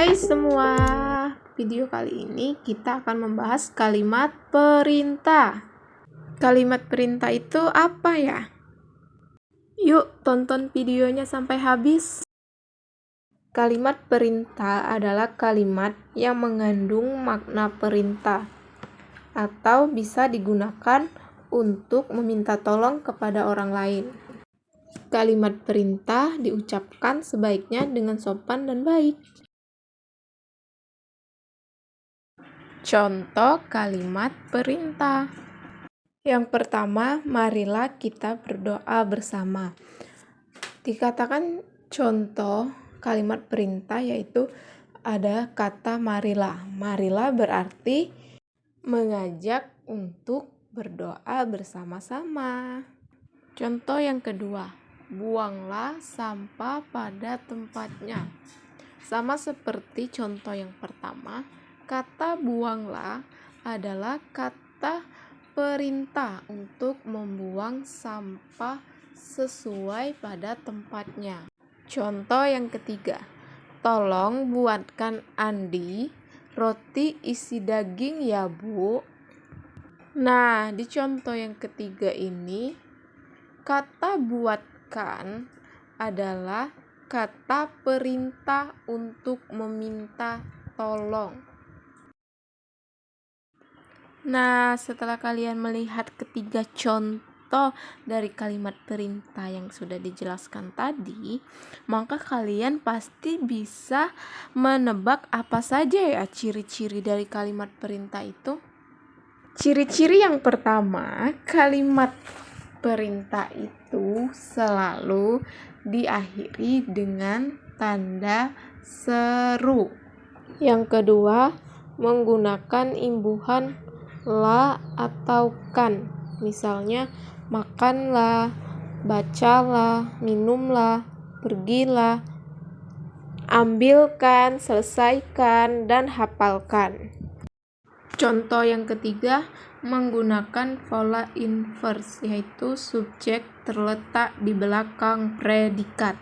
Hai semua, video kali ini kita akan membahas kalimat perintah. Kalimat perintah itu apa ya? Yuk tonton videonya sampai habis. Kalimat perintah adalah kalimat yang mengandung makna perintah atau bisa digunakan untuk meminta tolong kepada orang lain. Kalimat perintah diucapkan sebaiknya dengan sopan dan baik. Contoh kalimat perintah. Yang pertama, marilah kita berdoa bersama. Dikatakan contoh kalimat perintah yaitu ada kata marilah. Marilah berarti mengajak untuk berdoa bersama-sama. Contoh yang kedua, buanglah sampah pada tempatnya. Sama seperti contoh yang pertama, kata buanglah adalah kata perintah untuk membuang sampah sesuai pada tempatnya. Contoh yang ketiga, tolong buatkan Andi roti isi daging ya Bu. Nah, di contoh yang ketiga ini, kata buatkan adalah kata perintah untuk meminta tolong. Nah, setelah kalian melihat ketiga contoh dari kalimat perintah yang sudah dijelaskan tadi, maka kalian pasti bisa menebak apa saja ya ciri-ciri dari kalimat perintah itu. Ciri-ciri yang pertama, kalimat perintah itu selalu diakhiri dengan tanda seru. Yang kedua, menggunakan imbuhan la atau kan. Misalnya, makanlah, bacalah, minumlah, pergilah, ambilkan, selesaikan, dan hafalkan. Contoh yang ketiga, menggunakan pola inverse, yaitu subjek terletak di belakang predikat.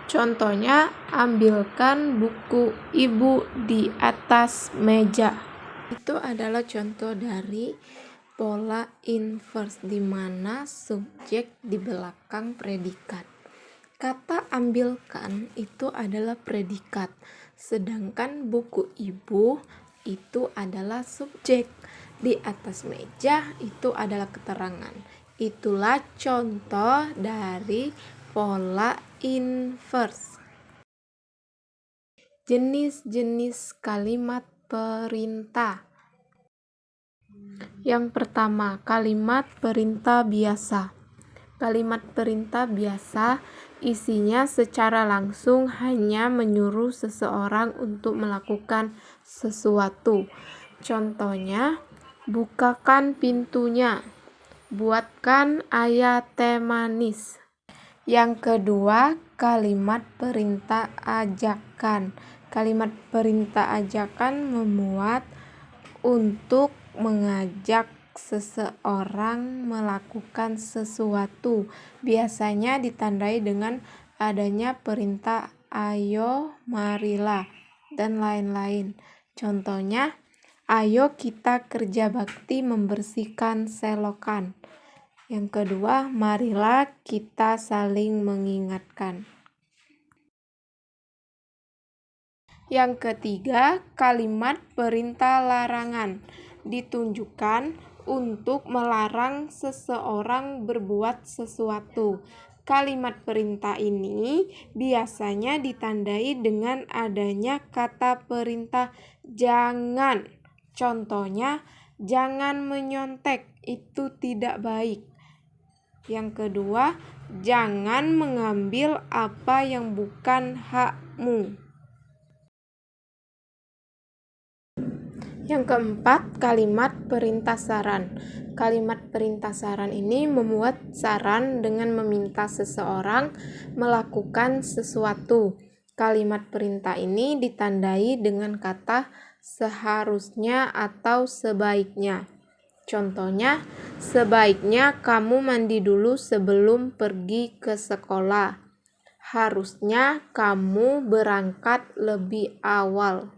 Contohnya, ambilkan buku ibu di atas meja. Itu adalah contoh dari pola inverse, di mana subjek di belakang predikat. Kata ambilkan itu adalah predikat, sedangkan buku ibu itu adalah subjek. Di atas meja itu adalah keterangan. Itulah contoh dari pola inverse. Jenis-jenis kalimat perintah. Yang pertama, kalimat perintah biasa. Kalimat perintah biasa isinya secara langsung hanya menyuruh seseorang untuk melakukan sesuatu. Contohnya, bukakan pintunya, buatkan ayah teh manis. Yang kedua, kalimat perintah ajakan. Kalimat perintah ajakan memuat untuk mengajak seseorang melakukan sesuatu. Biasanya ditandai dengan adanya perintah ayo, marilah, dan lain-lain. Contohnya, ayo kita kerja bakti membersihkan selokan. Yang kedua, marilah kita saling mengingatkan. Yang ketiga, kalimat perintah larangan ditunjukkan untuk melarang seseorang berbuat sesuatu. Kalimat perintah ini biasanya ditandai dengan adanya kata perintah jangan. Contohnya, jangan menyontek, itu tidak baik. Yang kedua, jangan mengambil apa yang bukan hakmu. Yang keempat, kalimat perintah saran. Kalimat perintah saran ini memuat saran dengan meminta seseorang melakukan sesuatu. Kalimat perintah ini ditandai dengan kata seharusnya atau sebaiknya. Contohnya, sebaiknya kamu mandi dulu sebelum pergi ke sekolah. Harusnya kamu berangkat lebih awal.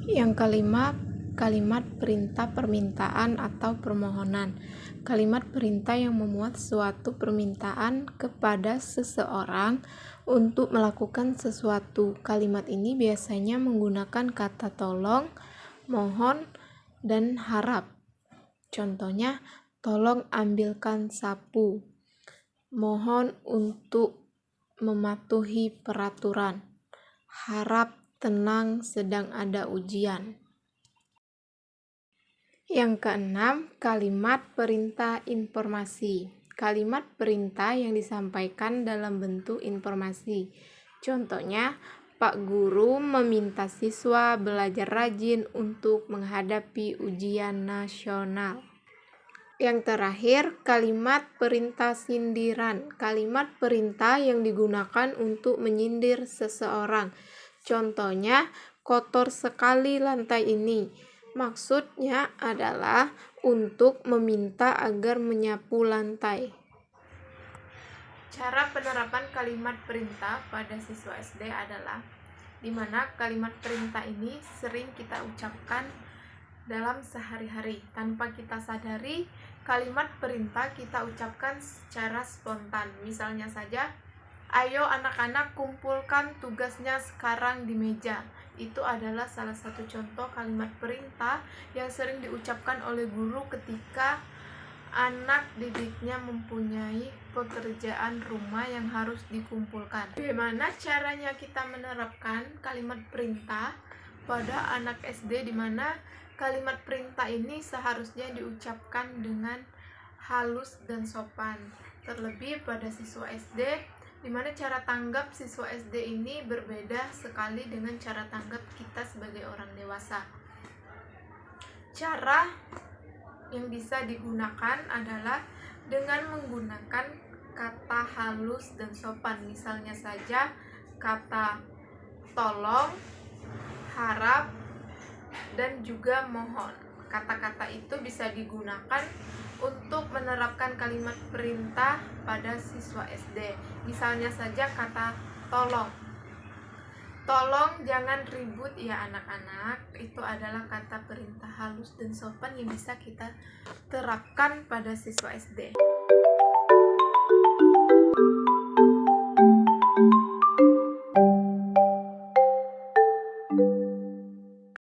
Yang kelima, kalimat perintah permintaan atau permohonan. Kalimat perintah yang memuat suatu permintaan kepada seseorang untuk melakukan sesuatu. Kalimat ini biasanya menggunakan kata tolong, mohon, dan harap. Contohnya, tolong ambilkan sapu. Mohon untuk mematuhi peraturan. Harap tenang, sedang ada ujian. Yang keenam, kalimat perintah informasi. Kalimat perintah yang disampaikan dalam bentuk informasi. Contohnya, Pak Guru meminta siswa belajar rajin untuk menghadapi ujian nasional. Yang terakhir, kalimat perintah sindiran. Kalimat perintah yang digunakan untuk menyindir seseorang. Contohnya, kotor sekali lantai ini. Maksudnya adalah untuk meminta agar menyapu lantai. Cara penerapan kalimat perintah pada siswa SD adalah di mana kalimat perintah ini sering kita ucapkan dalam sehari-hari. Tanpa kita sadari, kalimat perintah kita ucapkan secara spontan. Misalnya saja, ayo anak-anak kumpulkan tugasnya sekarang di meja. Itu adalah salah satu contoh kalimat perintah yang sering diucapkan oleh guru ketika anak didiknya mempunyai pekerjaan rumah yang harus dikumpulkan. Bagaimana caranya kita menerapkan kalimat perintah pada anak SD, di mana kalimat perintah ini seharusnya diucapkan dengan halus dan sopan. Terlebih pada siswa SD, di mana cara tanggap siswa SD ini berbeda sekali dengan cara tanggap kita sebagai orang dewasa. Cara yang bisa digunakan adalah dengan menggunakan kata halus dan sopan. Misalnya saja kata tolong, harap, dan juga mohon. Kata-kata itu bisa digunakan untuk menerapkan kalimat perintah pada siswa SD. Misalnya saja kata tolong. Tolong jangan ribut ya anak-anak. Itu adalah kata perintah halus dan sopan yang bisa kita terapkan pada siswa SD.